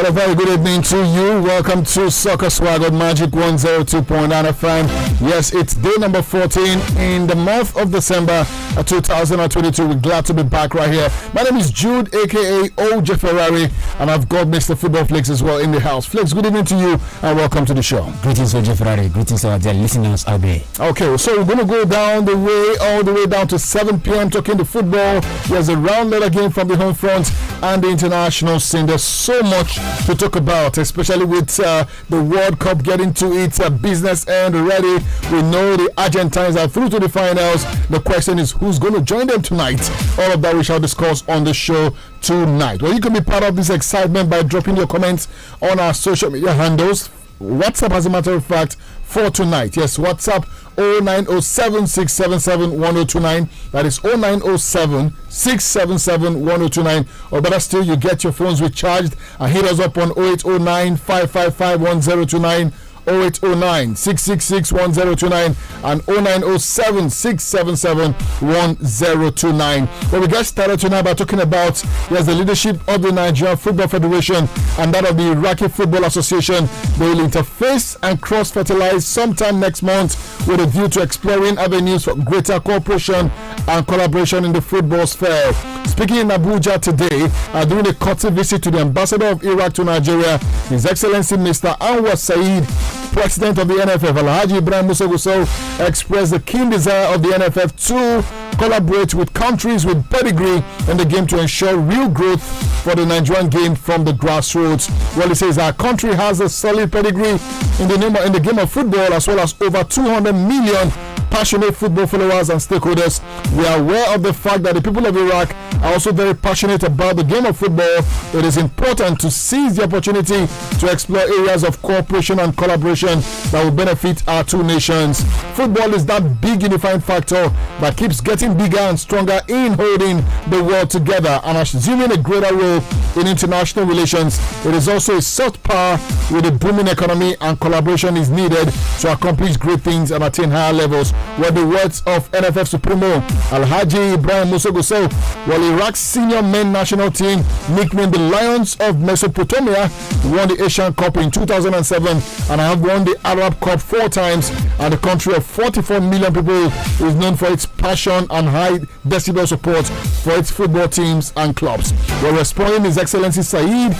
a very good evening to you. Welcome to Soccer Swag on Magic 102.9 FM. Yes, it's day number 14 in the month of December 2022. We're glad to be back right here. My name is Jude, aka OJ Ferrari, and I've got Mr. Football Flex as well in the house. Flex, good evening to you and welcome to the show. Greetings, OJ Ferrari. Greetings to our dear listeners out there. Okay, so we're going to go down the way, all the way down to 7 p.m. talking the football. There's a round letter game from the home front and the international scene. There's so much to talk about, especially with the World Cup getting to its business end already. We know the Argentines are through to the finals. The question is who's going to join them tonight. All of that we shall discuss on the show tonight. Well, you can be part of this excitement by dropping your comments on our social media handles. WhatsApp, as a matter of fact, for tonight. Yes, WhatsApp 0907-677-1029. That is 0907-677-1029. Or better still, you get your phones recharged and hit us up on 0809-555-1029. 0809-666-1029 and 0907-677-1029. Well, we get started tonight by talking about the leadership of the Nigerian Football Federation and that of the Iraqi Football Association. They will interface and cross-fertilize sometime next month with a view to exploring avenues for greater cooperation and collaboration in the football sphere. Speaking in Abuja today, during a courtesy visit to the ambassador of Iraq to Nigeria, His Excellency Mr. Anwar Saeed, President of the NFF, Alhaji Ibrahim Musa Gusau, expressed the keen desire of the NFF to collaborate with countries with pedigree in the game to ensure real growth for the Nigerian game from the grassroots. Well, he says our country has a solid pedigree in the game of football, as well as over 200 million passionate football followers and stakeholders. We are aware of the fact that the people of Iraq are also very passionate about the game of football. It is important to seize the opportunity to explore areas of cooperation and collaboration that will benefit our two nations. Football is that big unifying factor that keeps getting bigger and stronger in holding the world together and assuming a greater role in international relations. It is also a soft power with a booming economy, and collaboration is needed to accomplish great things and attain higher levels. Were the words of NFF Supremo Alhaji Ibrahim Musa Gusau. While Iraq's senior men national team, nicknamed the Lions of Mesopotamia, won the Asian Cup in 2007 and have won the Arab Cup 4 times, and the country of 44 million people is known for its passion and high decibel support for its football teams and clubs. While responding, His Excellency Saeed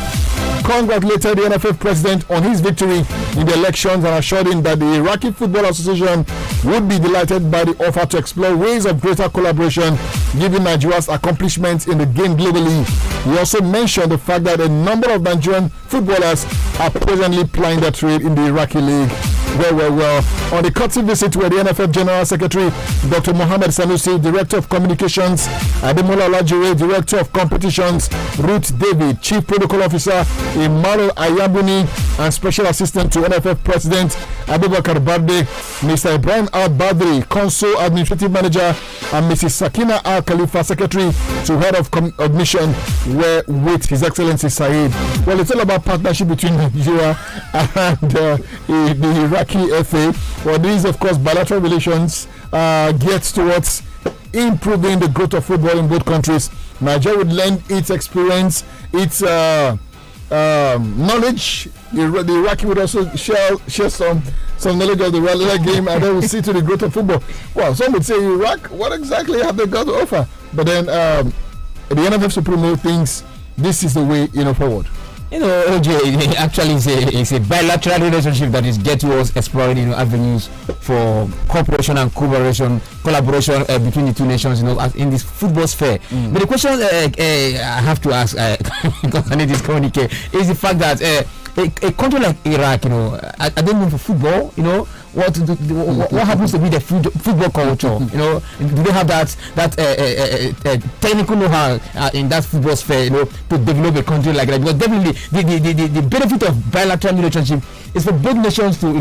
congratulated the NFF president on his victory in the elections and assured him that the Iraqi Football Association would be delighted by the offer to explore ways of greater collaboration given Nigeria's accomplishments in the game globally. He also mentioned the fact that a number of Nigerian footballers are presently plying their trade in the Iraqi league. Well. On the courtesy visit were the NFF General Secretary Dr. Mohammed Sanusi, Director of Communications, Ademola Olajire, Director of Competitions, Ruth David, Chief Protocol Officer, Emmanuel Ayabuni, and Special Assistant to NFF President Abubakar Barde, Mr. Ibrahim Al-Badri, Council Administrative Manager, and Mrs. Sakina Al-Khalifa, Secretary to Head of Admission, were with His Excellency Saeed. Well, it's all about partnership between Nigeria and the Iraqi FA. Well, these, of course, bilateral relations geared towards improving the growth of football in both countries. Nigeria would lend its experience, its knowledge. The Iraqi would also share some knowledge of the regular game, and then we'll see to the growth of football. Well, some would say Iraq, what exactly have they got to offer? But then the NFF Supremo thinks this is the way forward. OJ, actually it's a bilateral relationship that is geared towards exploring avenues for cooperation and collaboration between the two nations in this football sphere. But the question I have to ask because I need this communique is the fact that a country like Iraq, are they known for football? What happens to be the football culture? Do they have that technical know-how in that football sphere? To develop a country like that? Because definitely the benefit of bilateral relationship is for both nations to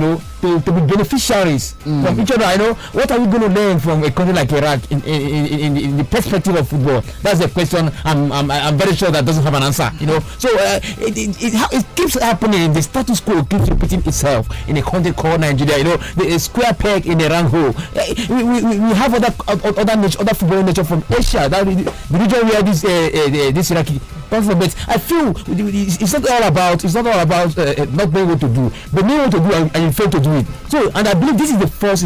be beneficiaries from each other. What are we going to learn from a country like Iraq in the perspective of football? That's a question. I'm very sure that doesn't have an answer. So it keeps happening. The status quo keeps repeating itself in a country called Nigeria. The square peg in a round hole. We have other football nature from Asia. That the region where this Iraqi But I feel it's not all about not knowing what to do, but knowing what to do and you fail to do it. So, and I believe this is the first,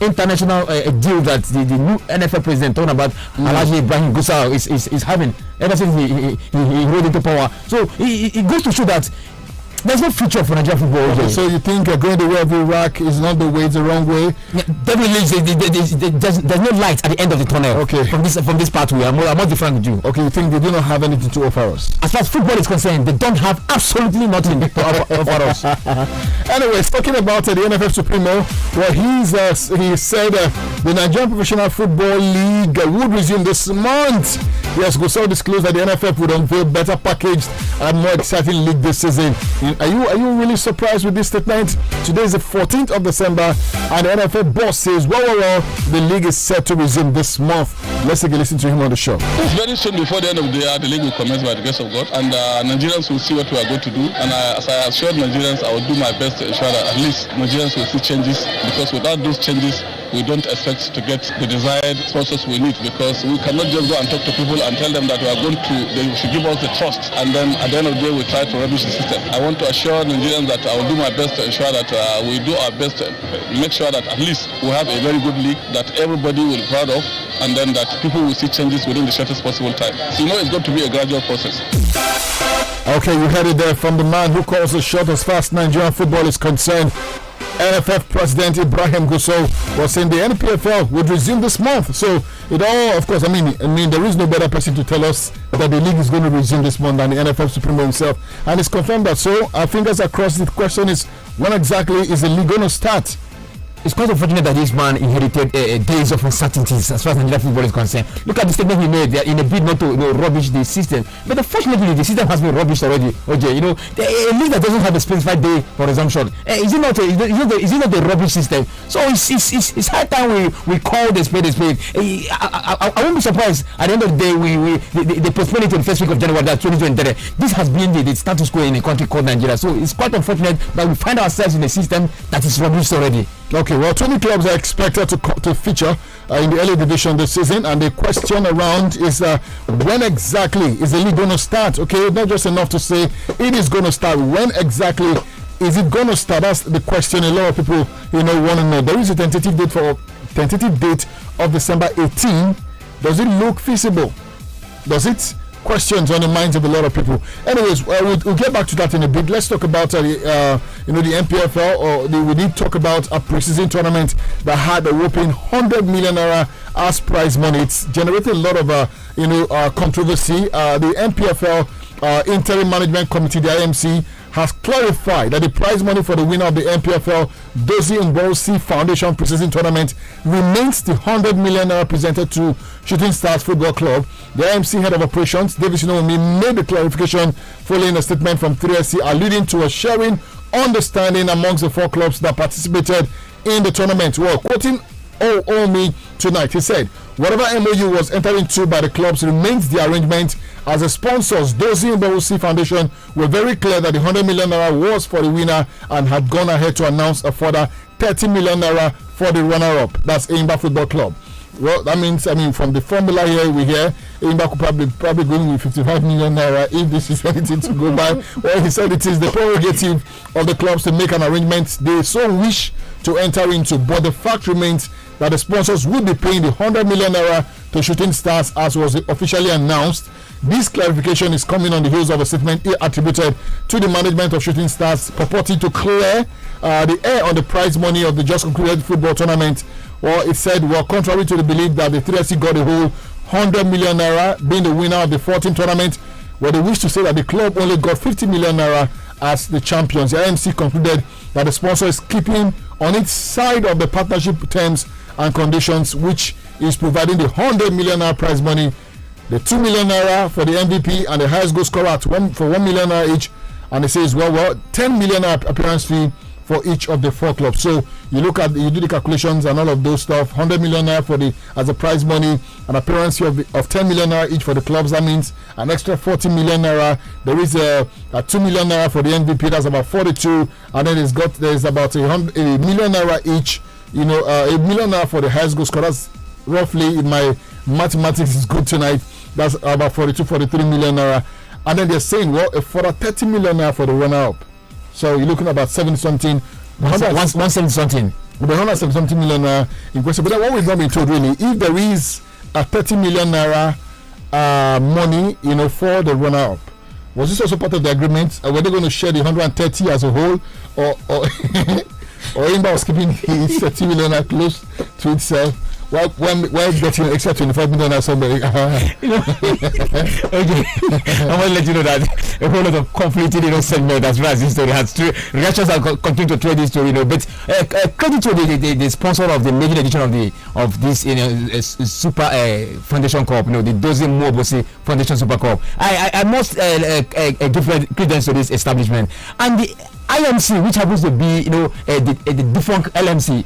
international deal that the new NFL president talking about, Alhaji Ibrahim Gusau is having ever since he rode into power. So it goes to show that there's no future for Nigerian football. Okay, so you think going the way of Iraq is not the way, it's the wrong way? Yeah, definitely, there's no light at the end of the tunnel. Okay. From this pathway, I'm not different with you. Okay, you think they do not have anything to offer us? As far as football is concerned, they don't have absolutely nothing to offer us. Anyways, talking about the NFF Supremo, well, he said the Nigerian Professional Football League would resume this month. Yes, Gusau disclosed that the NFF would unveil better packaged and more exciting league this season. Are you really surprised with this statement? Today is the 14th of December, and the NFF boss says, well, the league is set to resume this month. Let's take a listen to him on the show. It's very soon before the end of the year, the league will commence by the grace of God, and Nigerians will see what we are going to do. And as I assured Nigerians, I will do my best to ensure that at least Nigerians will see changes, because without those changes, we don't expect to get the desired sponsors we need, because we cannot just go and talk to people and tell them that they should give us the trust, and then at the end of the day we try to rubbish the system. I want to assure Nigerians that I will do my best to ensure that we do our best to make sure that at least we have a very good league that everybody will be proud of, and then that people will see changes within the shortest possible time. So it's going to be a gradual process. Okay, you heard it there from the man who calls the shot as far as Nigerian football is concerned. NFF President Ibrahim Gusau was saying the NPFL would resume this month. So it all, of course, I mean, there is no better person to tell us that the league is going to resume this month than the NFF Supremo himself, and it's confirmed that. So our fingers are crossed. The question is, when exactly is the league going to start? It's quite unfortunate that this man inherited days of uncertainties as far as Nigerian football is concerned. Look at the statement he made in a bid not to rubbish the system. But unfortunately, the system has been rubbished already. Okay, a league that doesn't have a specified day for resumption. Is it not a rubbish system? So it's high time we call the spade a spade. I won't be surprised at the end of the day they postpone it to the first week of January, that's 2023. This has been the status quo in a country called Nigeria. So it's quite unfortunate that we find ourselves in a system that is rubbished already. Okay, well, 20 clubs are expected to feature in the early division this season, and the question around is when exactly is the league going to start? Okay, not just enough to say it is going to start. When exactly is it going to start? That's the question a lot of people want to know. There is a tentative date of December 18. Does it look feasible? Does it? Questions on the minds of a lot of people. Anyways, we'll get back to that in a bit. Let's talk about the NPFL. We did talk about a preseason tournament that had a whopping 100 million naira as prize money. It's generated a lot of controversy. The NPFL Interim Management Committee, the IMC, has clarified that the prize money for the winner of the NPFL Dozie Mbosi Foundation preseason tournament remains the 100 million naira presented to Shooting Stars Football Club. The IMC head of operations, David Shinomi, made the clarification following a statement from 3SC alluding to a sharing understanding amongst the four clubs that participated in the tournament. Well, quoting me tonight, he said, whatever MOU was entered into by the clubs remains the arrangement. As the sponsors, Dozie Mbosi Foundation were very clear that the 100 million naira was for the winner and had gone ahead to announce a further 30 million naira for the runner-up. That's Eimba Football Club. Well, that means, from the formula here, we hear Eimba could probably going with 55 million naira if this is anything to go by. Well, he said it is the prerogative of the clubs to make an arrangement they so wish to enter into, but the fact remains that the sponsors would be paying the 100 million naira to Shooting Stars as was officially announced. This clarification is coming on the heels of a statement attributed to the management of Shooting Stars purporting to clear the air on the prize money of the just concluded football tournament. Well, it said, contrary to the belief that the 3SC got a whole 100 million naira being the winner of the 14th tournament, they wish to say that the club only got 50 million naira as the champions. The IMC concluded that the sponsor is keeping on its side of the partnership terms and conditions, which is providing the 100 million naira prize money, the 2 million naira for the MVP, and the highest goal scorer for 1 million naira each. And it says, 10 million naira appearance fee for each of the four clubs. So you do the calculations and all of those stuff. 100 million naira as a prize money, an appearance fee of 10 million naira each for the clubs. That means an extra 40 million naira. There is a 2 million naira for the MVP. That's about 42, and then there's about a million naira each. A million naira for the highest goal scorer. That's roughly, in my mathematics is good tonight, that's about 43 million naira. and then they're saying, well, for a 30 million naira for the runner-up. So you're looking at about 70 something. 170 something. But 170 something million naira in question. But then what we've not been told really, if there is a 30 million naira money, for the runner-up, was this also part of the agreement? Were they going to share the 130 as a whole, or Imba was keeping his 30 million naira close to itself? Why getting an extra 25 million or somebody? Okay, I want to let you know that a whole lot of conflicting segment as far as this story has two reactions are continue to trade this story, but credit to the sponsor of the maiden edition of this Super Foundation Cup, the Dozen Mobosi Foundation Super Cup. I must give credence to this establishment and the IMC, which happens to be, the defunct LMC.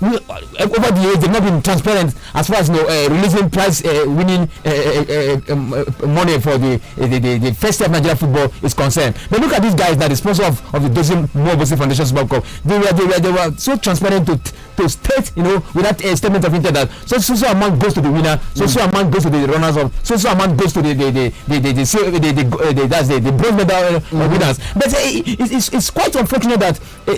Over the years, they've not been transparent as far as releasing prize winning money for the first step Nigeria football is concerned. But look at these guys that the sponsor of the Dozen Mobosi Foundation Super Cup. They were so transparent to state, with that statement of intent that so amount goes to the winner, so amount goes to the runners up, so amount goes to the bronze medal winners. But it's quite unfortunate that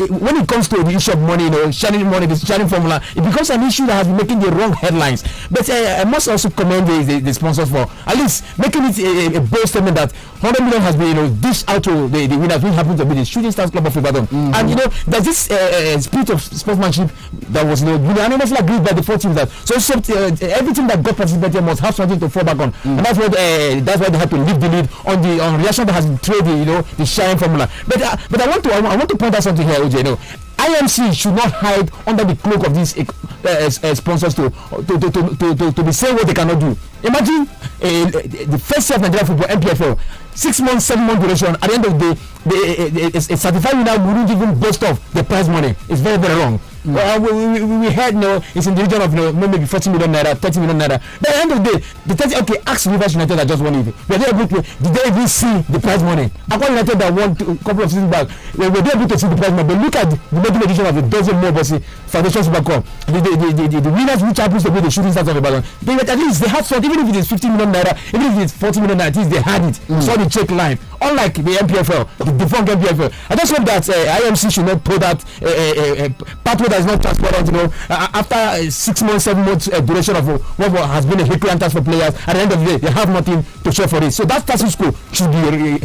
when it comes to the issue of money, sharing money, the sharing formula, it becomes an issue that has been making the wrong headlines. But I must also commend the sponsors for at least making it a bold statement that 100 million has been dished out to the winners, which happens to be the Shooting Stars Club of Ibadan. And there's this spirit of sportsmanship that was unanimously agreed by the four teams that everything that got participated must have something to fall back on, and that's why they had to leave the lead on reaction that has been traded, the sharing formula. But I want to point out something here, OJ. IMC should not hide under the cloak of these sponsors to be saying what they cannot do. Imagine the first year of Nigeria football, MPFL, 6 months, 7 months duration. At the end of the day, a certified winner wouldn't even boast of the prize money. It's very, very wrong. We heard it's in the region of maybe 40 million naira, 30 million naira. But at the end of the day, the 30 ask Rivers United that just won it. Did they even see the prize money? Aqua United that won a couple of seasons back, were they able to see the prize money? But look at the maiden edition of the Dozen Mobosi Foundation Super Cup. The winners, which happens to be the Shooting Stars of Ibadan, at least they had something, even if it is 15 million naira, even if it is 40 million naira, at least they had it. Saw the check line. Unlike the MPFL, the defunct MPFL. I just hope that IMC should not put that pathway that is not transparent. After 6 months, 7 months duration of what has been a hiccup task for players, at the end of the day, they have nothing to show for it. So that status quo should be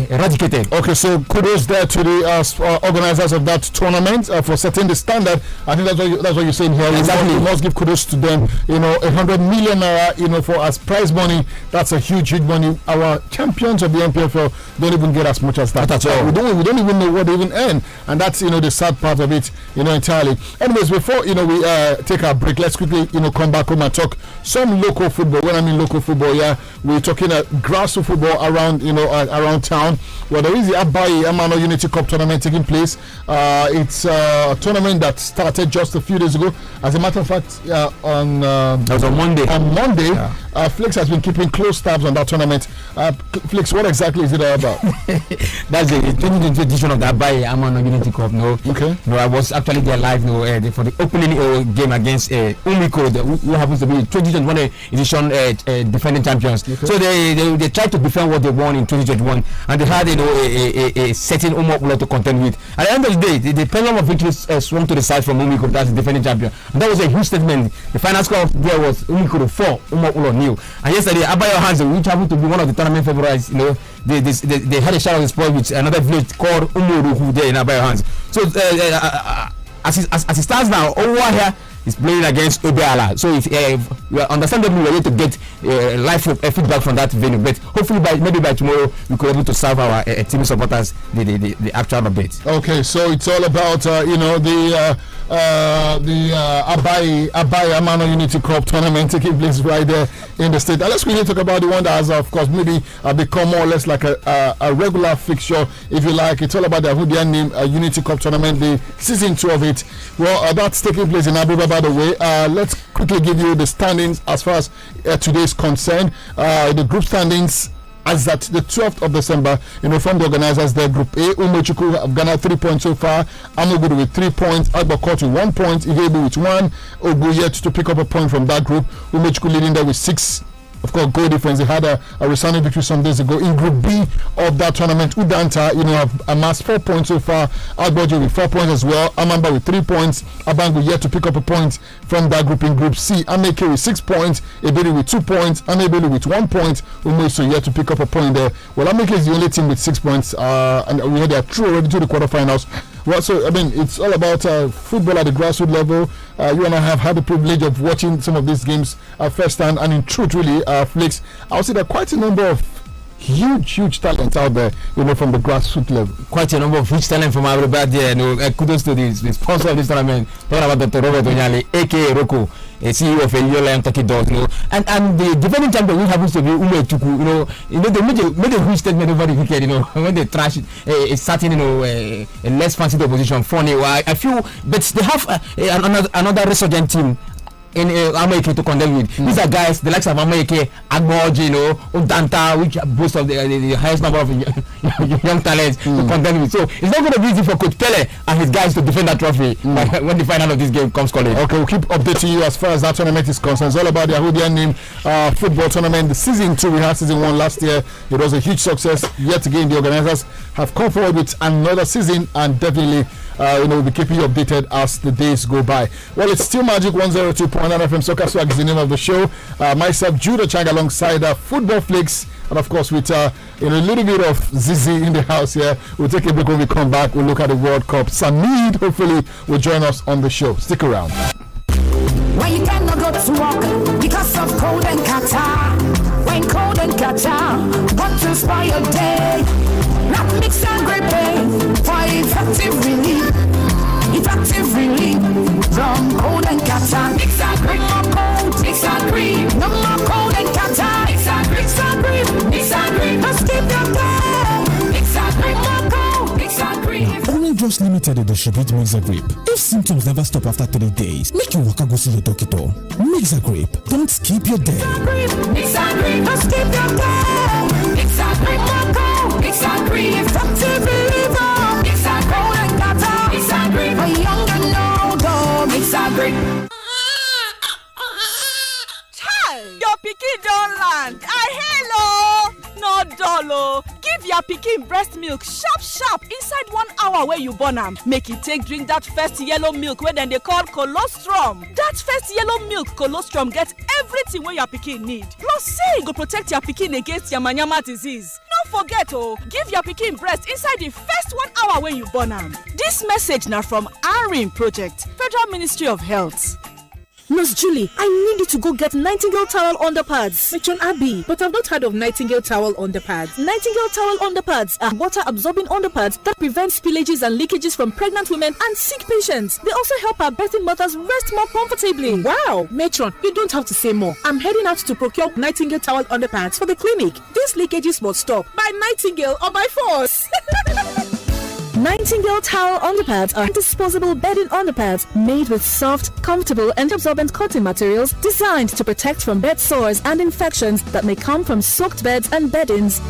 eradicated. Okay, so kudos there to the organizers of that tournament for setting the standard. I think that's what you're saying here. Exactly. We must give kudos to them. 100 million naira, for as prize money, that's a huge money. Our champions of the MPFL don't even get as much as that at all. We don't even know what they even earn, and that's the sad part of it, entirely. Anyways, before we take our break, let's quickly come back home and talk some local football. When I mean local football, we're talking grassroots football around around town. Well, there is the Abayi Amano Unity Cup tournament taking place. It's a tournament that started just a few days ago. As a matter of fact, on Monday. On Monday, Flix has been keeping close tabs on that tournament. Flix, what exactly is it all about? That's the 2020 edition of the Abayi Amano Unity Cup. Okay. I was actually there live for the opening game against Umiko, who happens to be 2021 edition defending champions. Okay. So they tried to defend what they won in 2021, and they had a certain Umoko to contend with. At the end of the day, the pendulum of victory swung to the side from Umiko, that's the defending champion. And that was a huge statement. The final score there was Umiko 4, Umoko 0. And yesterday, Abayo Hands, which happened to be one of the tournament favorites, they had a shot of the sport with another village called Umuru, who there in Abayo Hands. So as it stands now, over here is playing against Obeala. So understandably, we're going to get live feedback from that venue. But hopefully, maybe by tomorrow, we could be able to serve our team supporters the actual update. Okay, so it's all about the Abayi Amano Unity Cup tournament taking place right there in the state. Let's really talk about the one that has, of course, maybe become more or less like a regular fixture, if you like. It's all about the Ahudian name Unity Cup tournament, the season 2 of it. Well, that's taking place in Abuja, by the way. Let's quickly give you the standings as far as today is concerned. The group standings as at the 12th of December, from the organizers there. Group A, Umechuku have garnered 3 points so far. Amugudu with 3 points, Agbakot with 1 point, Igebu with 1. Ogu yet to pick up a point from that group. Umechuku leading there with 6 of course, goal difference. They had a resounding victory some days ago. In Group B of that tournament, Udanta, have amassed 4 points so far. Agbojo with 4 points as well. Amamba with 3 points. Abangu yet to pick up a point from that group. In Group C, Ameke with 6 points. Ebeli with 2 points. Amebeli with 1 point. Umoiso yet to pick up a point there. Well, Ameke is the only team with 6 points, and we had their through already to the quarterfinals. Well, so I mean, it's all about football at the grassroots level. You and I have had the privilege of watching some of these games firsthand, and in truth, really, Flakes, I would say there are quite a number of huge talent out there, from the grassroots level. Quite a number of huge talent from everybody there. Kudos to the sponsor of this tournament. Talking about Dr. Robert Onyale, aka Roko, a CEO of Yola Turkey Dog, and the defending champion, who happens to be Ume Chuku, they made a huge statement over the weekend, when they trash a certain, a less fancied opposition. Funny, I feel, but they have another resurgent team in America to contend with. These are guys, the likes of America, Agboji, Udanta, which boast of the highest number of young talents to contend with. So it's not going to be easy for Coach Pele and his guys to defend that trophy when the final of this game comes calling. Okay, we'll keep updating you as far as that tournament is concerned. It's all about the Yahudian name football tournament. The season 2, we had season 1 last year. It was a huge success. Yet again, the organizers have come forward with another season, and definitely we'll be keeping you updated as the days go by. Well, it's still Magic 102.9 FM Soccer Swag is the name of the show. Myself, Judah Chang, alongside Football Flakes, and of course with a little bit of Zizi in the house here. We'll take a break. When we come back, we'll look at the World Cup. Samid, hopefully, will join us on the show. Stick around. When you cannot go to work because of cold and Qatar. When cold and Qatar want to spoil your day. Not mix and grape for effective relief. Effective relief from cold and Qatar. Mix and grape, more cold. Mix and grape, no more cold and Qatar. Mix and grape, mix and grape. Let's keep your day. Mix and grape, more cold. Mix and grape. Only Drugs Limited distribute Mixagrape. If symptoms never stop after 3 days, make your waka go see your doctor. Mixagrape, don't skip your day. Mixagrape, let's keep your day. Mixagrape, more cold. Mixagrape, effective reliever. Mixagrape and Qatar. Mixagrape, for young and old. Mixagrape. Your pikin don land. Hello. No dollo. Give your pikin breast milk sharp inside 1 hour where you born am. Make it take drink that first yellow milk wey dem dey call colostrum. That first yellow milk colostrum get everything wey your pikin need. Plus say e go protect your pikin against yamayama disease. No forget give your pikin breast inside the first 1 hour when you born am. This message na from ARIM Project, Federal Ministry of Health. Nurse Julie, I need you to go get Nightingale Towel Underpads. Matron Abby, but I've not heard of Nightingale Towel Underpads. Nightingale Towel Underpads are water-absorbing underpads that prevent spillages and leakages from pregnant women and sick patients. They also help our birthing mothers rest more comfortably. Wow, Matron, you don't have to say more. I'm heading out to procure Nightingale Towel Underpads for the clinic. These leakages must stop by Nightingale or by force. Nightingale Towel Underpads are disposable bedding underpads made with soft, comfortable and absorbent cotton materials designed to protect from bed sores and infections that may come from soaked beds and beddings.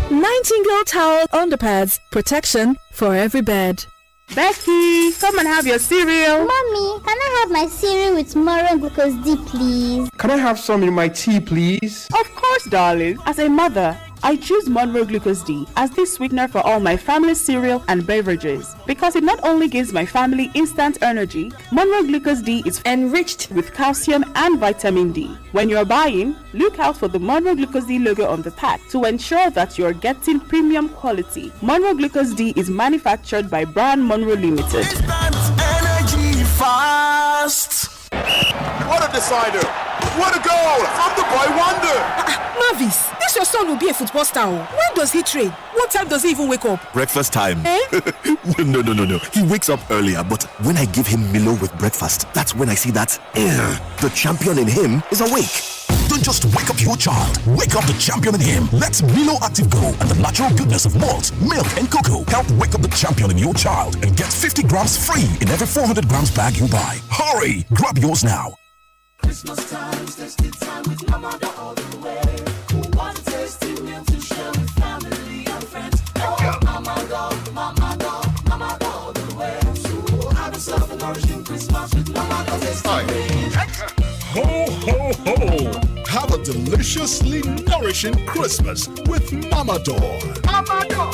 Nightingale Towel Underpads, protection for every bed. Becky, come and have your cereal. Mommy, can I have my cereal with Moran Glucose D, please? Can I have some in my tea, please? Of course, darling. As a mother, I choose Monroe Glucose D as the sweetener for all my family's cereal and beverages because it not only gives my family instant energy, Monroe Glucose D is enriched with calcium and vitamin D. When you're buying, look out for the Monroe Glucose D logo on the pack to ensure that you're getting premium quality. Monroe Glucose D is manufactured by Brand Monroe Limited. Instant energy fast. What a decider! What a goal from the boy wonder! Mavis, this your son will be a football star. When does he train? What time does he even wake up? Breakfast time. Eh? No. He wakes up earlier, but when I give him Milo with breakfast, that's when I see that the champion in him is awake. Don't just wake up your child. Wake up the champion in him. Let Milo Active Go and the natural goodness of malt, milk, and cocoa help wake up the champion in your child and get 50 grams free in every 400 grams bag you buy. Hurry! Grab yours now. Christmas time, tasty time with Mama all the way. One tasty meal to share with family and friends. Oh, Mama all the way. So have yourself a nourishing Christmas with Mama, 'cause it's the way. Ho, ho, ho! Have a delicious deliciously nourishing Christmas with Mamador. Mamador.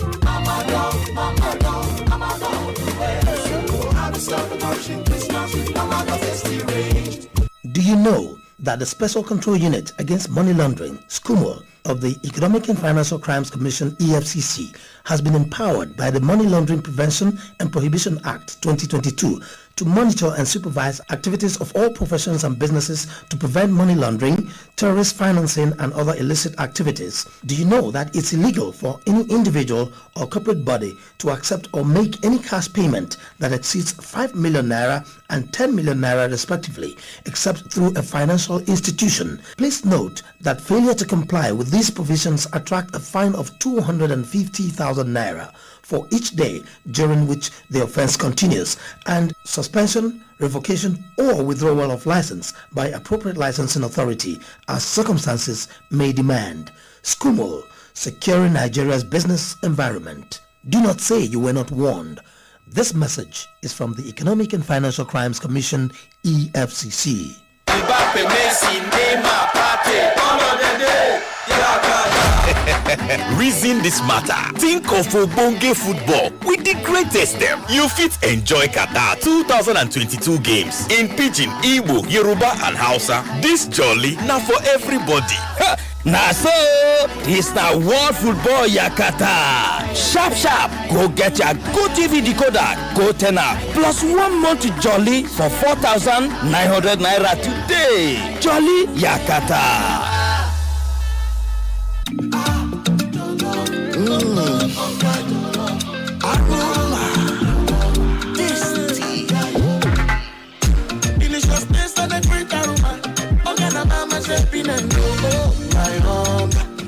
Simple, have nourishing Christmas with Mamador tasty range. Do you know that the Special Control Unit Against Money Laundering, SCUMO, of the Economic and Financial Crimes Commission, EFCC, has been empowered by the Money Laundering Prevention and Prohibition Act 2022 to monitor and supervise activities of all professions and businesses to prevent money laundering, terrorist financing, and other illicit activities. Do you know that it's illegal for any individual or corporate body to accept or make any cash payment that exceeds 5 million naira and 10 million naira respectively, except through a financial institution? Please note that failure to comply with these provisions attract a fine of 250,000 naira for each day during which the offense continues, and suspension, revocation, or withdrawal of license by appropriate licensing authority as circumstances may demand. SCUMO, securing Nigeria's business environment. Do not say you were not warned. This message is from the Economic and Financial Crimes Commission, EFCC. Reason this matter. Think of Ogbonge football with the greatest them. You fit enjoy Qatar 2022 games in Pidgin, Igbo, Yoruba and Hausa. This jolly now for everybody. Now so, it's the World Football Yakata. Sharp, go get your Go TV decoder, Go Tenor, plus 1 month jolly for 4,900 naira today. Jolly Yakata.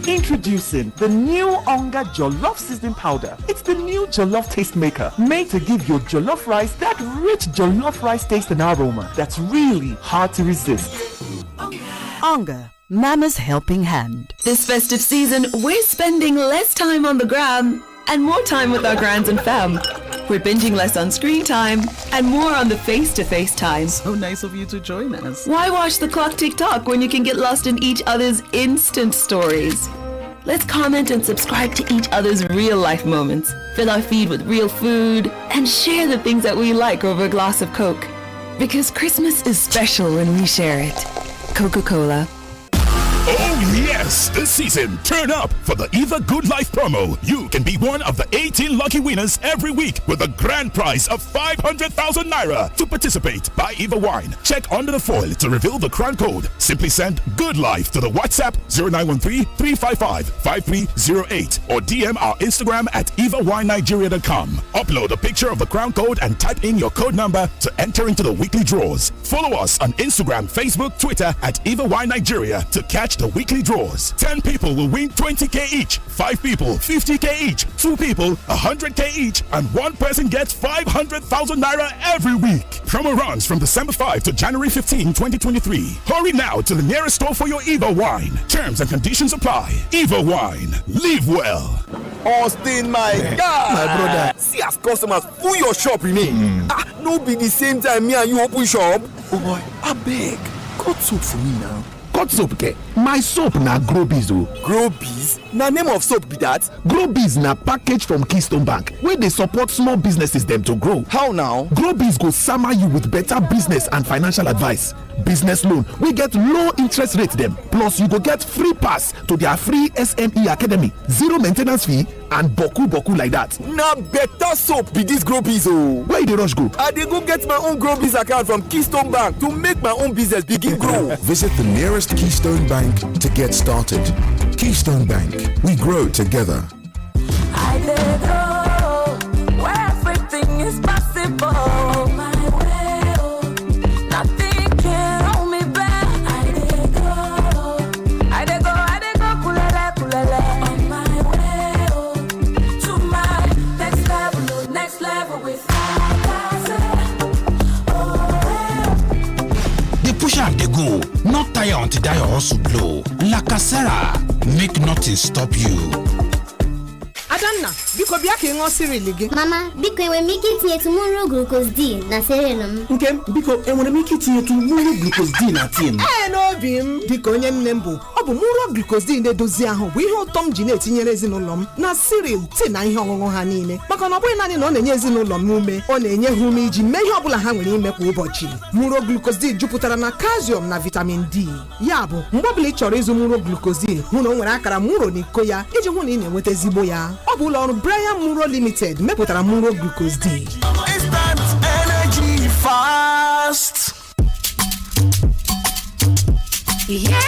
Introducing the new Onga Jollof Seasoning Powder. It's the new Jollof Taste Maker, made to give your jollof rice that rich jollof rice taste and aroma that's really hard to resist. Onga, Mama's helping hand. This festive season, we're spending less time on the gram and more time with our grands and fam. We're binging less on screen time and more on the face-to-face time. So nice of you to join us. Why watch the clock tick-tock when you can get lost in each other's instant stories? Let's comment and subscribe to each other's real-life moments, fill our feed with real food, and share the things that we like over a glass of Coke. Because Christmas is special when we share it. Coca-Cola. Oh yes, this season, turn up for the Eva Good Life promo. You can be one of the 18 lucky winners every week with a grand prize of 500,000 naira. To participate, buy Eva Wine. Check under the foil to reveal the crown code. Simply send Good Life to the WhatsApp 0913-355-5308 or DM our Instagram at EvaWineNigeria.com. Upload a picture of the crown code and type in your code number to enter into the weekly draws. Follow us on Instagram, Facebook, Twitter at Eva Wine Nigeria to catch the weekly draws. 10 people will win 20k each, 5 people 50k each, 2 people 100k each, and 1 person gets 500,000 naira every week. Promo runs from December 5 to January 15, 2023. Hurry now to the nearest store for your Eva Wine. Terms and conditions apply. Eva Wine. Live well. Austin, my God, my brother. See as customers full your shop remain. No be the same time me and you open shop. Oh boy, I beg. Cut soap for me now. Cut soap, okay? My soap na Grobiz o. Grobiz? Na name of soap be that? Grobiz na package from Keystone Bank wey dey support small businesses dem to grow. How now? Grobiz go sama you with better business and financial advice. Business loan wey get low interest rate dem, plus you go get free pass to their free SME Academy, zero maintenance fee and boku like that. Na better soap be this Grobiz o. Where you dey rush go? I dey go get my own Grobiz account from Keystone Bank to make my own business begin grow. Visit the nearest Keystone Bank to get started. Keystone Bank, we grow together. I did go where everything is possible. My way, nothing can hold me back. I did go, kulele. On my way, to my next level with They push and they go, not tire until die hustle blow. La Casera, make nothing stop you. Adanna, biko bịa ka ị ṅụọ cereal gị. Mama, biko enwere m ike itinye tomorrow glucose D na cereal m. Nkem, biko enwere m ike itinye tomorrow glucose D na tii m. N'obi m, dịka onye nne m bụ, ọ bụ bụ Muro Glucoside na-edozi ahụ bụ ihe ụtọ m ji na-etinyere ezinụlọ m na cereal, tii na ihe ọṅụṅụ ha niile, maka na ọ bụghị naanị na ọ na-enye ezinụlọ m ume, ọ na-enye ha ume iji mee ihe ọbụla ha nwere ime kwa ụbọchị. Muro Glucoside jupụtara na calcium na vitamin D. Ya bụ mgbe ọbụla ị chọrọ ịzụ Muro Glucoside, hụ na o nwere akara Muro n'iko ya iji hụ na ị na-enweta ezigbo ya. Ọ bụ ụlọ ọrụ Brian Muro Limited mepụtara Muro Glucoside. Instant energy fast. Yeah!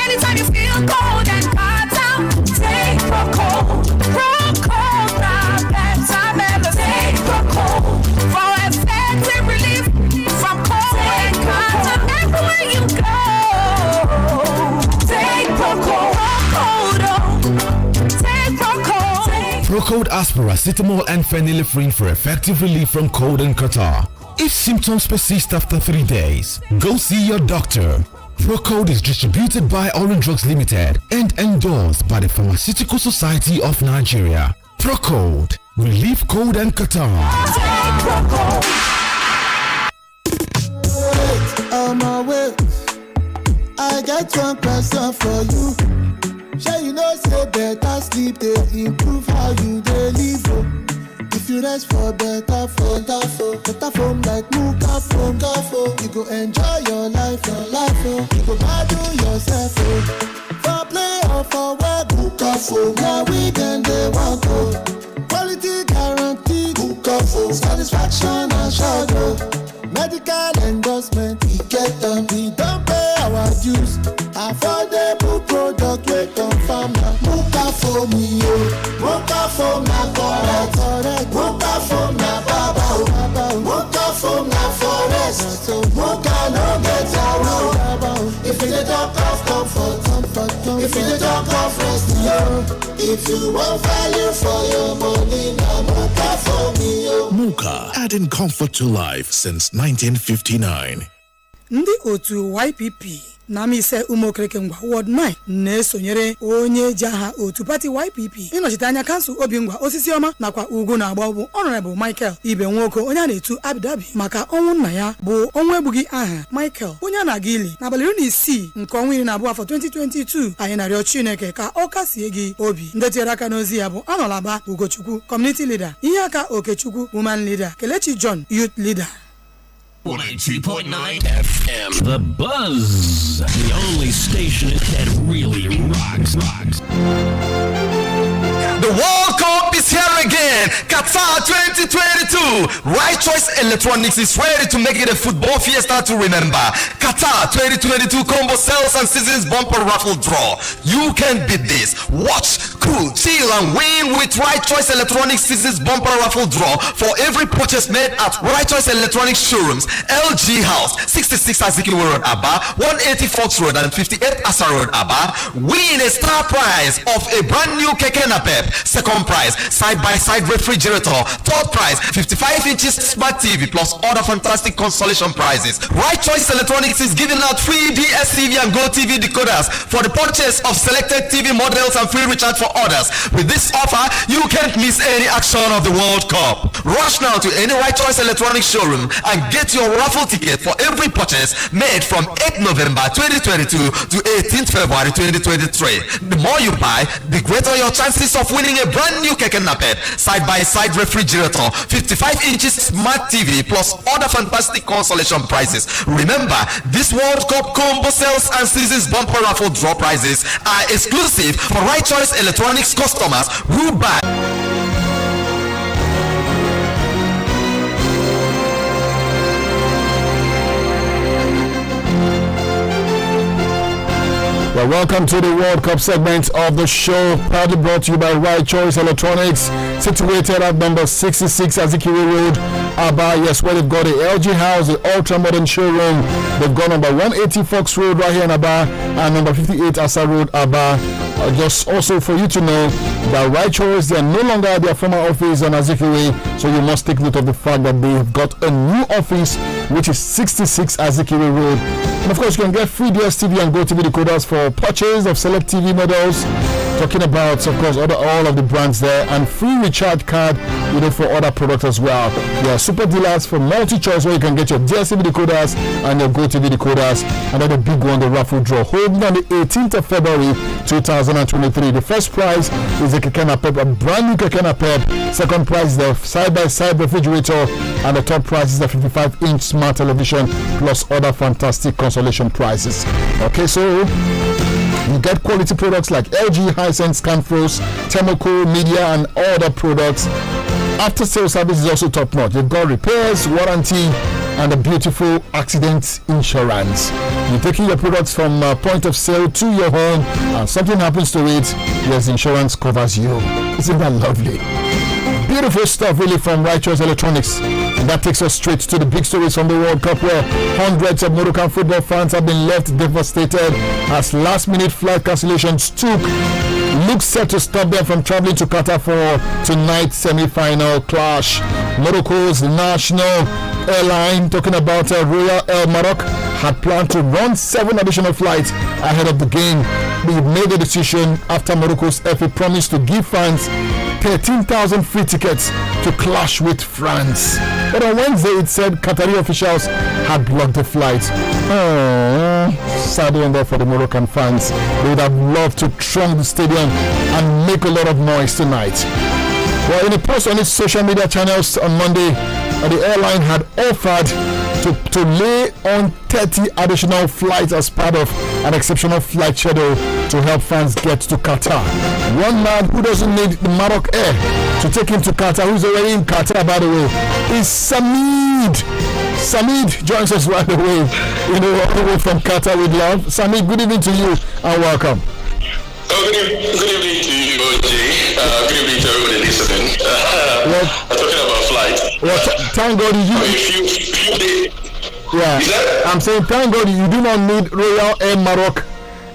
Anytime you feel cold and hot out, take Procold. Procold now, better medicine. Take Procold for effective relief from cold and hot everywhere you go. Take Procold. Take Procold. Procold as paracetamol and phenylephrine for effective relief from cold and catarrh. If symptoms persist after 3 days, go see your doctor. Procold is distributed by Orange Drugs Limited and endorsed by the Pharmaceutical Society of Nigeria. Procold, relieve cold and catarrh. On my way, I get one question for you. Shall you know say better sleep they improve how you dey live? If you rest for better phone like Muka phone, you go enjoy your life, you go battle yourself, for play or for work, Muka phone, now we can they walk, quality guaranteed, Muka phone, satisfaction assured, medical endorsement, we get them, we don't pay our dues, affordable product, we confirm now, Muka phone, Muka phone, na correct, Muka phone, na baba, Muka phone, na forest, so Muka no get around, if you don't have comfort, if you don't have rest, if you want value for your money, now Muka phone, Muka, adding comfort to life since 1959. Ndị otu YPP na mise Umokreke Ngwa Ward 9 na-esonyere onye ji aha otu pati YPP ịnọchite anya kansụl Obingwa Osisiọma nakwa Ugwu na-agba bụ Honorable Michael Ibe Nwoko onye a na-etu Abidabi maka ọnwụ nna ya bụ ọnwụ egbughị aha Michael onye a na-aga ili n'abalị 16 nke ọnwa 12 afọ 2022. anyị na-arịọ Chineke ka ọ kasie gị obi. Ndị tinyere aka n'ozi ya bụ Anọlaba Ugochukwu Community Leader, ihe aka Okechukwu Woman Leader, Kelechi John Youth Leader. 102.9 FM. The Buzz. The only station that really rocks. The World Cup is here again. Qatar 2022. Right Choice Electronics is ready to make it a football fiesta to remember. Qatar 2022 combo sales and seasons bumper raffle draw. You can beat this. Watch, cool, chill, and win with Right Choice Electronics seasons bumper raffle draw for every purchase made at Right Choice Electronics showrooms. LG House, 66 Azikiwe Road, Aba, 180 Fox Road, and 58 Asa Road, Aba. Win a star prize of a brand new Keke Napep. Second prize, side-by-side refrigerator. Third prize, 55 inches smart TV plus other fantastic consolation prizes. Right Choice Electronics is giving out free DSTV and GoTV decoders for the purchase of selected TV models and free recharge for others. With this offer, you can't miss any action of the World Cup. Rush now to any Right Choice Electronics showroom and get your raffle ticket for every purchase made from 8 November 2022 to 18th February 2023. The more you buy, the greater your chances of winning a brand new Keke Napep, side-by-side refrigerator, 55 inches smart TV plus other fantastic consolation prizes. Remember, this World Cup combo sales and seasons bumper raffle draw prizes are exclusive for Right Choice Electronics customers who buy. Well, welcome to the World Cup segment of the show, proudly brought to you by Right Choice Electronics, situated at number 66 Azikiwe Road, Aba. Yes, where they've got the LG House, the ultra-modern showroom. They've got number 180 Fox Road right here in Aba, and number 58 Asa Road, Aba. Just also for you to know that Right Choice, they are no longer at their former office on Azikiwe, so you must take note of the fact that they've got a new office, which is 66 Azikiwe Road. And of course, you can get free DSTV and GoTV decoders for purchase of select TV models Talking about, of course, all of the brands there, and free recharge card, for other products as well. There are super dealers for multi-choice where you can get your DSTV decoders and your GoTV decoders. And then the big one, the raffle draw, holding on the 18th of February 2023. The first prize is a Keke Napep, a brand new Keke Napep. Second prize is the side-by-side refrigerator, and the third prize is the 55-inch smart television plus other fantastic consolation prizes. Okay, so you get quality products like LG, Hisense, Scanfros, Temoco, Media, and all other products. After sales service is also top notch. You've got repairs, warranty, and a beautiful accident insurance. You're taking your products from point of sale to your home, and something happens to it, yes, insurance covers you. Isn't that lovely? Beautiful stuff, really, from Righteous Electronics. And that takes us straight to the big stories from the World Cup, where hundreds of Moroccan football fans have been left devastated as last-minute flight cancellations looks set to stop them from traveling to Qatar for tonight's semi-final clash. Morocco's national airline, talking about Royal Air Maroc, had planned to run 7 additional flights ahead of the game. They made the decision after Morocco's FA promised to give fans 13,000 free tickets to clash with France. But on Wednesday, it said Qatari officials had blocked the flight. Sad end for the Moroccan fans. They would have loved to throng the stadium and make a lot of noise tonight. Well, in a post on its social media channels on Monday, the airline had offered to lay on 30 additional flights as part of an exceptional flight schedule to help fans get to Qatar. One man who doesn't need the Maroc Air to take him to Qatar, who's already in Qatar, by the way, is Samid. Samid joins us right away, all the way from Qatar with love. Samid, good evening to you and welcome. Good evening to you, OJ. Good evening to everybody listening. I'm talking about flight. Well, thank God I'm saying thank God you do not need Royal Air Maroc,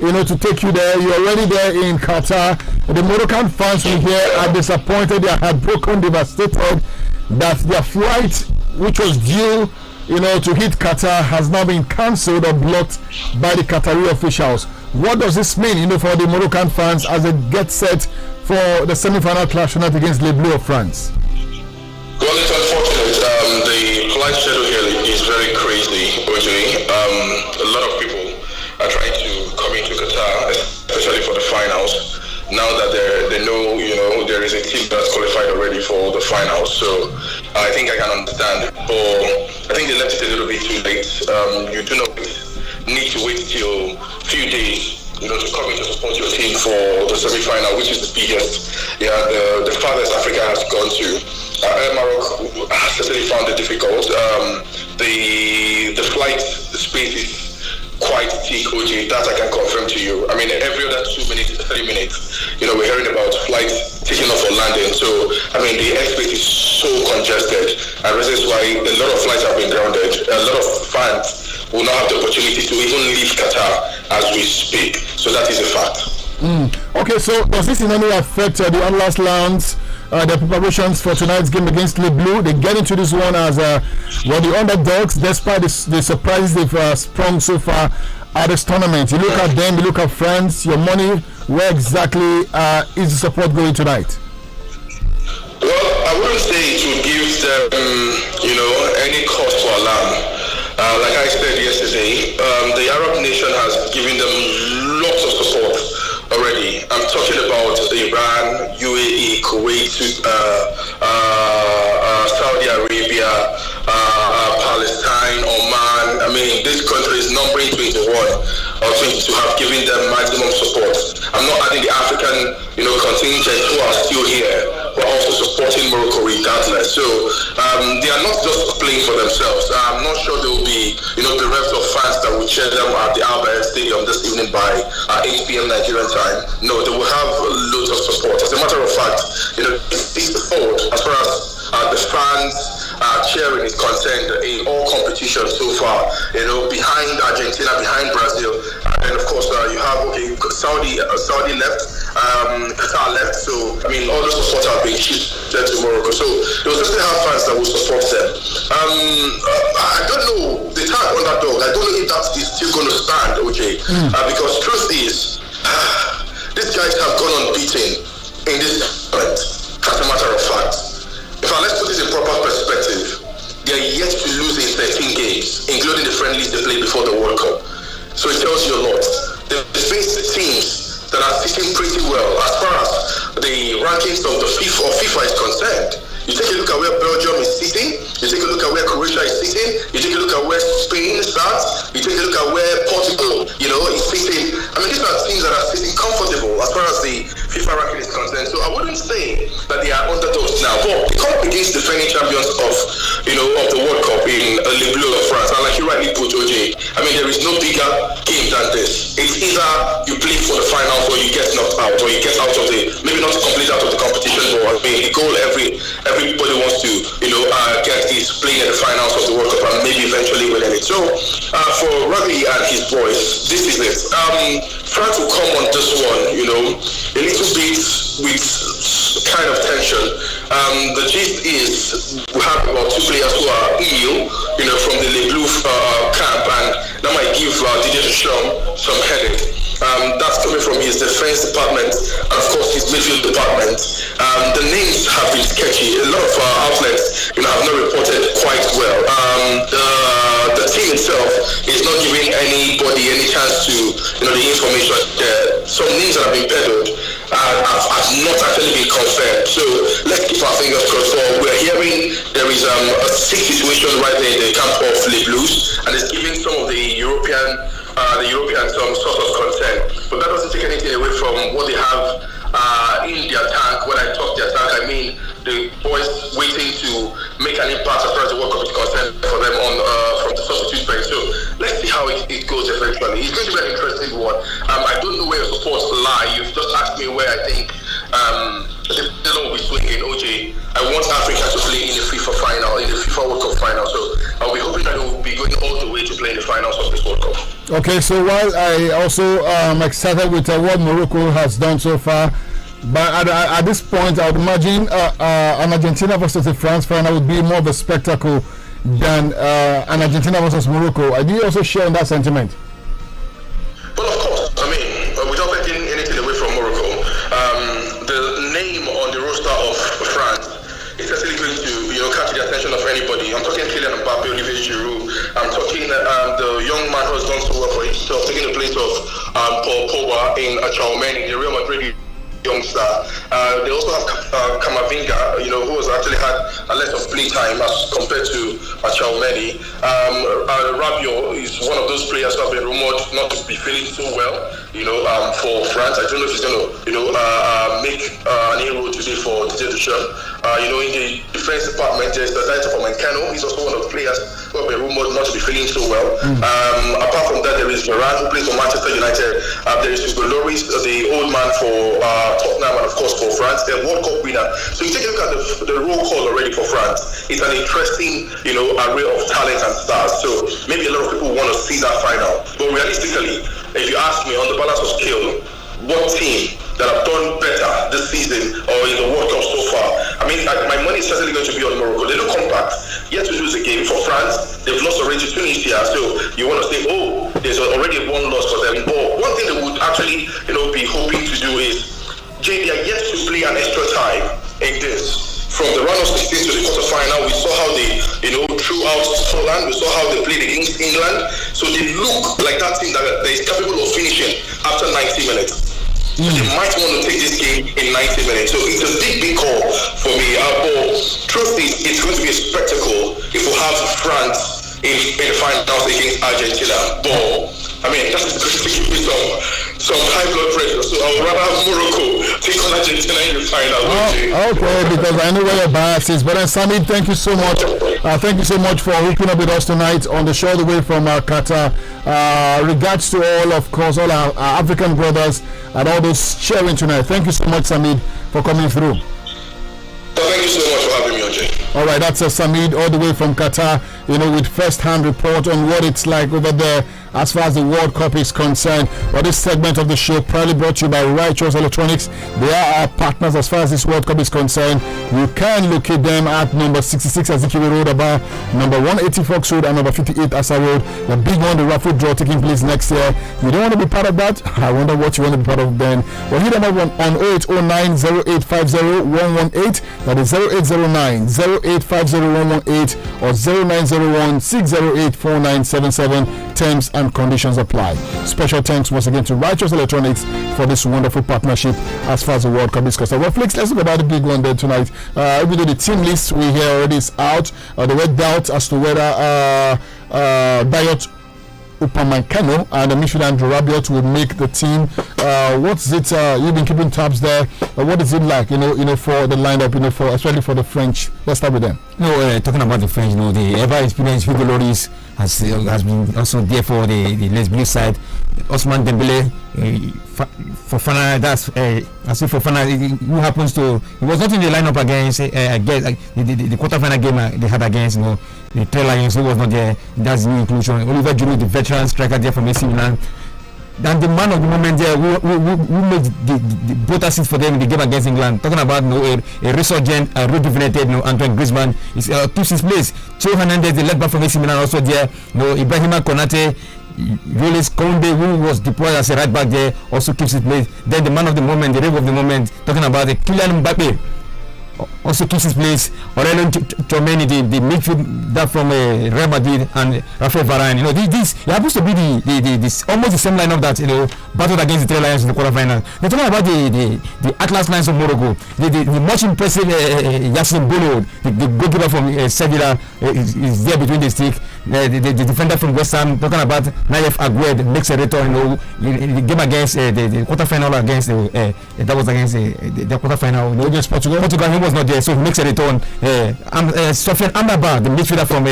to take you there. You're already there in Qatar. The Moroccan fans in here are disappointed. They are heartbroken, devastated that their flight, which was due, to hit Qatar, has now been cancelled or blocked by the Qatari officials. What does this mean, for the Moroccan fans as they get set for the semi-final clash tonight against Les Bleus of France? Well, it's unfortunate. The flight schedule here is very crazy, OJ. A lot of people are trying to come into Qatar, especially for the finals. Now that they know, there is a team that's qualified already for the finals. So I think I can understand. But I think they left it a little bit too late. You do not need to wait till a few days, to come in to support your team for the semi-final, which is the biggest, the farthest Africa has gone to. Air Maroc has certainly found it difficult. The flight space is quite thick, OJ. That I can confirm to you. I mean, every other 2 minutes, 3 minutes, we're hearing about flights taking off or landing. So, I mean, the airspace is so congested, and this is why a lot of flights have been grounded. A lot of fans will not have the opportunity to even leave Qatar as we speak. So that is a fact. Okay, so does this in any way affect the Atlas Lions, the preparations for tonight's game against Les Bleus? They get into this one as the underdogs, despite the surprises they've sprung so far at this tournament. You look at them, you look at France, your money, where exactly is the support going tonight? Well, I wouldn't say it would give them, any cause for alarm. Like I said yesterday, the Arab nation has given them lots of support already. I'm talking about Iran, UAE, Kuwait, Saudi Arabia, Palestine, Oman. I mean, this country is numbering 21 or 22 have given them maximum support. I'm not adding the African, contingent who are still here, but also supporting Morocco regardless. So they are not just playing for themselves. I'm not sure there will be, bereft of fans that will cheer them at the Al Bayt Stadium this evening by 8 p.m. Nigerian time. No, they will have loads of support. As a matter of fact, it's the fault as far as the fans cheering is concerned in all competitions so far. Behind Argentina, behind Brazil, and of course you have Saudi left, Qatar left. So I mean, all those support have been shifted to Morocco. So they will still have fans that will support them. I don't know the tag underdog. I don't know if that is still going to stand, OJ, because truth is, these guys have gone unbeaten unbeaten in this tournament, as a matter of fact. In fact, let's put this in proper perspective. They are yet to lose in 13 games, including the friendlies they played before the World Cup. So it tells you a lot. They face teams that are sitting pretty well as far as the rankings of the FIFA is concerned. You take a look at where Belgium is sitting, you take a look at where Croatia is sitting, you take a look at where Spain starts, you take a look at where Portugal, is sitting. I mean, these are teams that are sitting comfortable as far as the FIFA ranking is concerned. So I wouldn't say that they are underdogs now, but they come up against defending champions of the World Cup in Le Bleu of France. And like you rightly put, OJ, I mean, there is no bigger game than this. It's either you play for the finals or you get knocked out, or you get out of maybe not complete out of the competition, but I mean, the goal everybody wants to, get is playing in the finals of the World Cup and maybe eventually winning it. So, for Ravi and his boys, this is it. France will come on this one, a little bit with kind of tension. The gist is we have about 2 players who are ill, from the Le Bleu camp, and that might give Didier Deschamps some headache. That's coming from his defense department and of course his midfield department. The names have been sketchy. A lot of outlets have not reported quite well. The team itself is not giving anybody any chance to the information. Some names that have been peddled have not actually been confirmed. So let's keep our fingers crossed. We're hearing there is a sick situation right there in the camp of Les Blues, and it's giving some of the European some sort of concern. But that doesn't take anything away from what they have in their tank. When I talk their tank, I mean the boys waiting to make an impact as far as the World Cup is concerned for them from the substitute bench. So let's see how it goes eventually. It's going to be an interesting one. I don't know where your supports lie. You've just asked me where I think the will be swinging. OJ, I want Africa to play in the FIFA final, in the FIFA World Cup final. So I'll be hoping that it will be going all the way to play in the finals of this World Cup. Okay, so while I also excited with what Morocco has done so far, but at this point, I would imagine an Argentina versus a France final would be more of a spectacle than an Argentina versus Morocco. Do you also share in that sentiment? Well, of course. I mean, without taking anything away from Morocco, the name on the roster of France is certainly going to catch the attention of anybody. I'm talking Kylian Mbappe, Olivier Giroud. I'm talking the young man who has done so well for himself, taking the place of Paul Pogba in Tchouaméni, the Real Madrid youngster. They also have Camavinga, who has actually had a less of play time as compared to Tchouaméni. Rabiot is one of those players who have been rumored not to be feeling so well, for France. I don't know if he's going to, make an inroad today for Didier Deschamps. In the defense department, there's the Dieter from Mencano. He's also one of the players who have been rumored not to be feeling so well. Apart from that, there is Varane, who plays for Manchester United. There is Hugo Lloris, the old man for Tottenham, and of course for France, they're World Cup winner. So you take a look at the roll call already for France. It's an interesting, array of talents and stars. So maybe a lot of people want to see that final. But realistically, if you ask me on the balance of scale, what team that have done better this season or in the World Cup so far? I mean, my money is certainly going to be on Morocco. They look compact, yet to lose a game. For France, they've lost already to Tunisia. So you want to say, there's already one loss for them. But one thing they would actually, be hoping to do is, they are yet to play an extra time in this. From the round of 16 to the quarterfinal, we saw how they, threw out Scotland. We saw how they played against England. So they look like that team that is capable of finishing after 90 minutes. So they might want to take this game in 90 minutes. So it's a big call for me. But truth is, it's going to be a spectacle if we have France in the finals against Argentina. But I mean, that's going to give me some high blood pressure. So I would rather have Morocco take on Argentina in the final. Okay, because I know where your bias is. But then, Sammy, thank you so much. Thank you so much for hooking up with us tonight on the show all the way from Qatar. Regards to all, of course, all our African brothers and all those cheering tonight. Thank you so much, Sammy, for coming through. Thank you so much for having me, OJ. All right, that's Samid all the way from Qatar, with first-hand report on what it's like over there as far as the World Cup is concerned. Well, this segment of the show proudly brought to you by Righteous Electronics. They are our partners as far as this World Cup is concerned. You can locate them at number 66 Azikiwe Road, about number 180 Fox Road, and number 58 Asa Road. The big one, the raffle draw taking place next year. You don't want to be part of that? I wonder what you want to be part of then. Well, hit them up on 0809 0850 118. That is 0809 0850 118 or 0901 608 4977. Terms and conditions apply. Special thanks once again to Righteous Electronics for this wonderful partnership as far as the World Cup is concerned. Well, Flix, let's talk about the big one there tonight. Even though the team list we hear already is out, there were doubts as to whether Dayot Upamecano and the midfielder Andrew Rabiot will make the team. What's it? You've been keeping tabs there. What is it like? For the lineup. Especially for the French. Let's start with them. Talking about the French. The ever experienced Hugo Lloris has been also there for the Les Bleus side. Ousmane Dembele Fofana. That's I say Fofana. Who happens to? He was not in the lineup against. I guess the quarterfinal game they had against the Three Lions. He was not there. That's new inclusion. Oliver Giroud, the veteran striker there from AC Milan. And the man of the moment there who made the both assists for them in the game against England. Talking about a resurgent, rejuvenated Antoine Griezmann is keeps his place. Theo Hernandez, the left back from AC Milan, also there. Ibrahima Konate, Julius Koundé, who was deployed as a right back there, also keeps his place. Then the man of the moment, the rave of the moment, talking about Kylian Mbappe, also keeps his place. Aurelien Tchouameni, the midfielder from Real Madrid, and Rafael Varane. This happens to be the almost the same lineup that battled against the Three Lions in the quarterfinal. They're talking about the Atlas Lions of Morocco. The much impressive Yassine Bono, the goalkeeper from Sevilla, is there between the stick. The defender from West Ham, talking about Nayef Agued, makes a return. In the game against the quarterfinal against that was against the quarterfinal against Portugal. He was not there, so he makes a return. Sofiane Amrabat, the midfielder from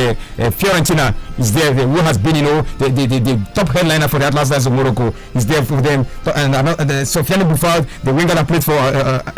Fiorentina, is there. Who has been, the top headliner for the Atlas Lions of Morocco, is there for them. And Sofiane Boufal, the winger that played for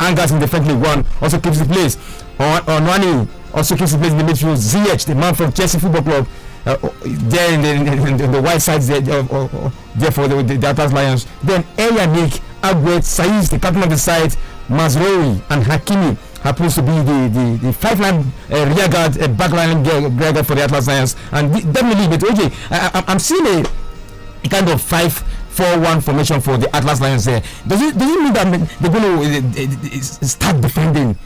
Angers in the French League One, also keeps the place. Onwani also keeps the place in the midfield. Ziyech, the man from Chelsea Football Club, there in the white sides there for the Atlas Lions. Then Yannick Agued, Saiz, the captain of the side, Mazraoui and Hakimi happens to be the five-line rear guard, backline rear guard for the Atlas Lions. And definitely, but okay, I'm seeing a kind of 5-4-1 formation for the Atlas Lions there. Does it mean that they're going to start defending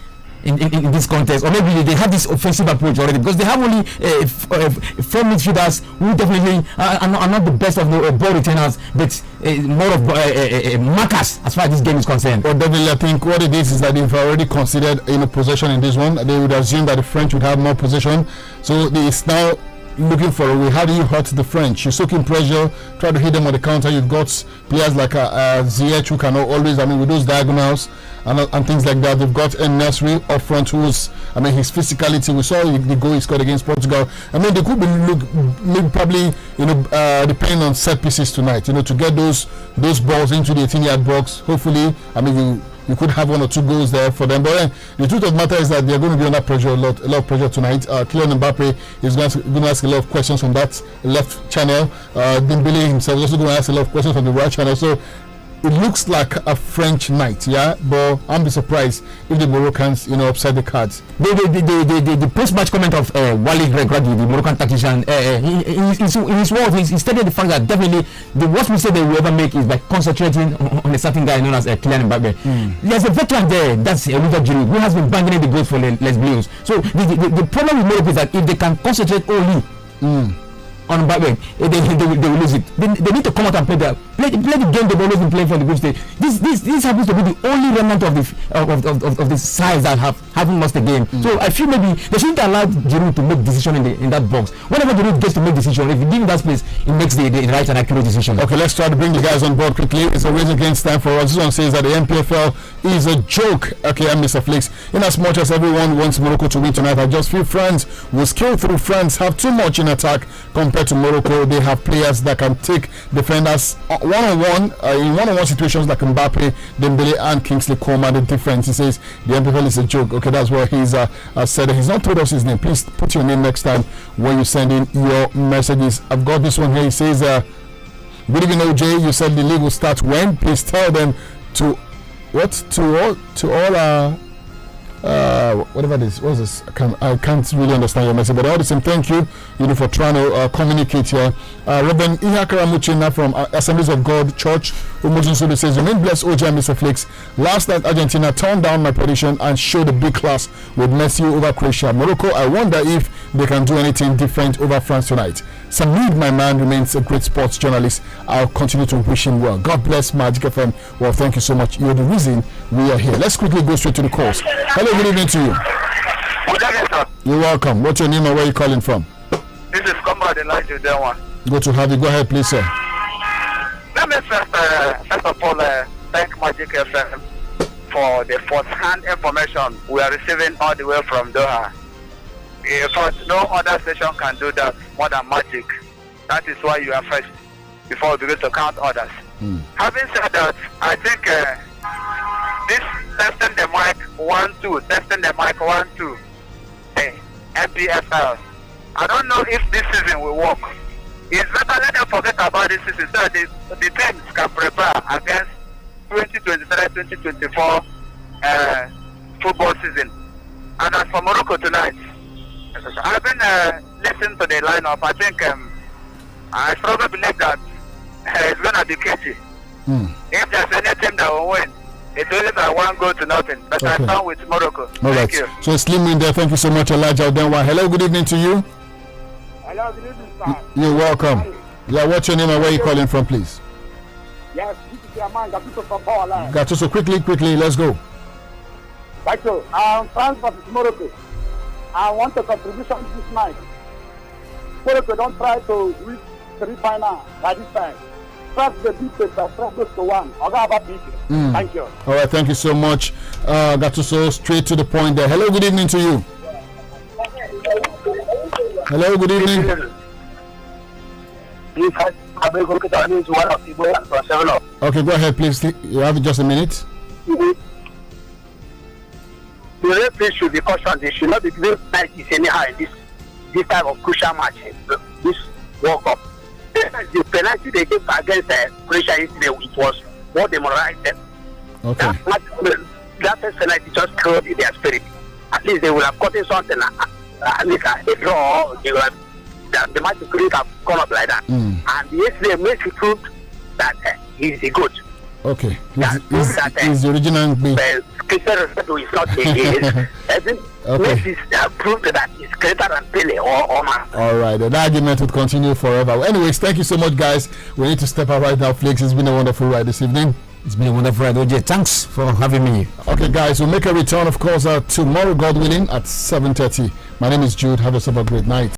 in this contest, or maybe they have this offensive approach already, because they have only 4 midfielders who definitely are not the best of the ball returners, but more of markers as far as this game is concerned. But definitely, I think what it is that they've already considered possession in this one. They would assume that the French would have more possession, so it's now looking for a way. How do you hurt the French? You soak in pressure, try to hit them on the counter. You've got players like Ziyech who can always, with those diagonals and things like that. They've got Nasri up front, who's, his physicality. We saw the goal he scored against Portugal. They could be probably, depending on set pieces tonight, to get those balls into the 18-yard box. Hopefully, you could have 1 or 2 goals there for them. But the truth of the matter is that they're going to be under pressure, a lot of pressure tonight. Kylian Mbappe is going to ask a lot of questions from that left channel. Dembele himself is also going to ask a lot of questions from the right channel. So it looks like a French night, but I'm be surprised if the Moroccans, upset the cards. The post-match comment of Walid Regragui, the Moroccan tactician, in his words, he stated the fact that definitely the worst mistake they will ever make is by concentrating on a certain guy known as Kylian Mbappe. There's a veteran there, that's Oliver Giroud, who has been banging in the goals for Les Bleus. So the problem with Morocco is that if they can concentrate only on Mbappe, they will lose it. They need to come out and play the game they've always been playing for the group stage. This happens to be the only remnant of the sides that haven't lost the game. So I feel maybe they shouldn't allow Giroud to make decision in that box. Whenever Giroud gets to make decision, if you give him that space, he makes the right and accurate decision. Okay, let's try to bring the guys on board quickly. It's a race against time for us. This one says that the MPFL is a joke. Okay, I'm Mr. Flix. In as much as everyone wants Morocco to win tonight, I just feel France will skill through. France have too much in attack compared to Morocco. They have players that can take defenders in one-on-one situations like Mbappe, Dembele, and Kingsley Coman, the difference, he says the MPFL is a joke. Okay, that's what he's said. He's not told us his name. Please put your name next time when you send in your messages. I've got this one here. He says, good evening, OJ. You said the league will start when? Please tell them to all whatever this was this. I can't really understand your message, but all the same, thank you for trying to communicate here. Reverend Ihakaramuchina from Assemblies of God Church Umujinsudu says, remain blessed, OJ and Mr. Flakes. Last night Argentina turned down my prediction and showed a big class with Messi over Croatia. Morocco, I wonder if they can do anything different over France tonight. Samid, my man, remains a great sports journalist. I'll continue to wish him well. God bless Magic FM. Well, thank you so much. You're the reason we are here. Let's quickly go straight to the calls. Hello, good evening to you. Good evening, sir. You're welcome. What's your name and where are you calling from? This is Comrade Elijah Denwan. Good to have you. Go ahead, please, sir. Let me first of all thank Magic FM for the first-hand information we are receiving all the way from Doha. In fact, no other station can do that more than Magic. That is why you are first before we begin to count others. Having said that, I think this testing the mic 1-2, testing the mic 1-2, MPFL. I don't know if this season will work. It's better let them forget about this season so that the teams can prepare against 2023-2024 football season. And as for Morocco tonight, I've been listening to the lineup. I think I strongly believe that it's going to be catchy. If there's any team that will win, it will be 1-0-0. But I'm done with Morocco. Thank you. So a slim win there. Thank you so much, Elijah Odenwa. Hello, good evening to you. Hello, good evening, sir. You're welcome. Yeah, what's your name and where are you calling from, please? Yes, this is your man, Gatuso from Power Line. Gatuso, quickly, let's go. Right, so, France versus Morocco. I want a contribution this night. Morocco don't try to reach semi-final by this time. France the beat it by 3-1. I'll go about beating. Thank you. All right, thank you so much. Gatuso, straight to the point there. Hello, good evening to you. Hello, good evening. Okay, go ahead, please. You have just a minute. The referee should be cautioned. They should not be given penalties anyhow in this type of crucial match, this World Cup. The penalty they gave against Croatia yesterday, it was more demoralized them. Okay. That first penalty just killed their spirit. At least they would have gotten something. At least a draw, the match couldn't have gone up like that. And yesterday Messi proved that he's a good. Okay. He's the original being. Cristiano Ronaldo is not against. Messi proved that he's greater than Pele or man. All right, the argument would continue forever. Anyways, thank you so much, guys. We need to step out right now, Flakes. It's been a wonderful ride this evening. It's been a wonderful ride, OJ. Thanks for having me. Okay, guys, we'll make a return, of course, tomorrow, God willing, at 7:30. My name is Jude. Have yourself a great night.